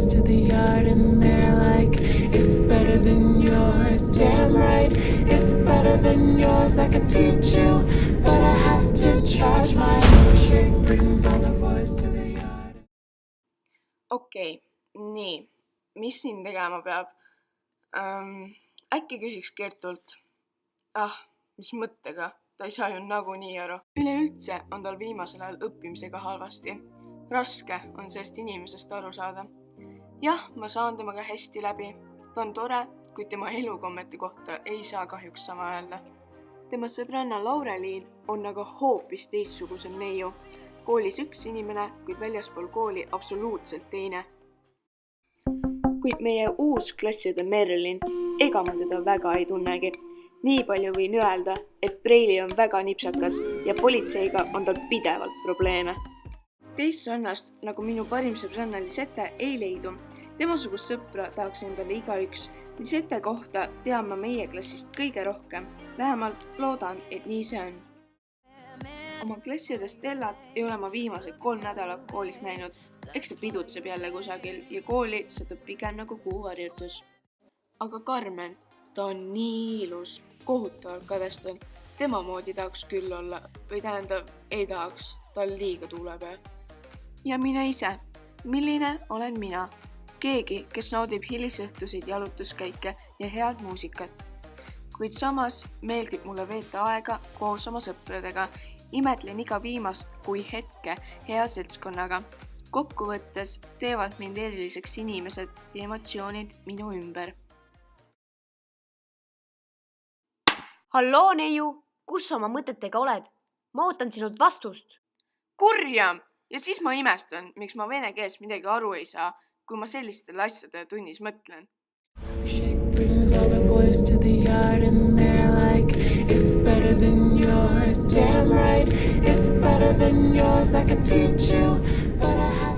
boys to the yard and they're like, it's better than yours. Damn right, it's better than yours. I could teach you, but I have to charge. My milkshake brings all the boys to the yard. Okei, nii, mis siin tegema peab? Äkki küsiks Kertult? Mis mõttega? Ta ei saa ju nagunii aru. Üleüldse on tal viimasel ajal õppimisega halvasti. Raske on sellest inimesest aru saada. Jah, ma saan temaga hästi läbi. Ta on tore, kuid tema elukommete kohta ei saa kahjuks sama öelda. Tema sõbranna Laureliin on aga hoopis teistsugusem neiu. Koolis üks inimene, kuid väljaspool kooli absoluutselt teine. Kuid meie uus klasside Merlin, ega ma teda väga ei tunnegi. Nii palju võin öelda, et Preili on väga nipsakas ja politseiga on tal pidevalt probleeme. Teist sonnast, nagu minu parim sõbranna Lisette, ei leidu. Temasugust sõpra tahaks endale igaüks. Lisette kohta tean ma meie klassist kõige rohkem. Vähemalt loodan, et nii see on. Oma klasside Stellat ei ole ma viimased 3 nädalat koolis näinud. Eks ta pidutseb jälle kusagil ja kooli satub pigem nagu kuuvarjutus. Aga Carmen, ta on nii ilus, kohutavalt kadestan. Tema moodi tahaks küll olla, või tähendab, ei tahaks, tal liiga tuulepea. Ja mina ise, milline olen mina? Keegi, kes naudib hilisõhtusid jalutuskäike ja head muusikat. Kuid samas meeldib mulle veeta aega koos oma sõpradega. Imetlen iga viimast kui hetke hea seltskonnaga. Kokkuvõttes teevad mind eriliseks inimesed ja emotsioonid minu ümber. Halloo, neiu! Kus sa oma mõtetega oled? Ma ootan sinult vastust. Kurjam! Ja siis ma imestan, miks ma vene keeles midagi aru ei saa, kui ma sellistele asjade tunnis mõtlen. Milkshake brings all the boys to the yard and they're like, it's better than yours. Damn right, it's better than yours. I could teach you, but I have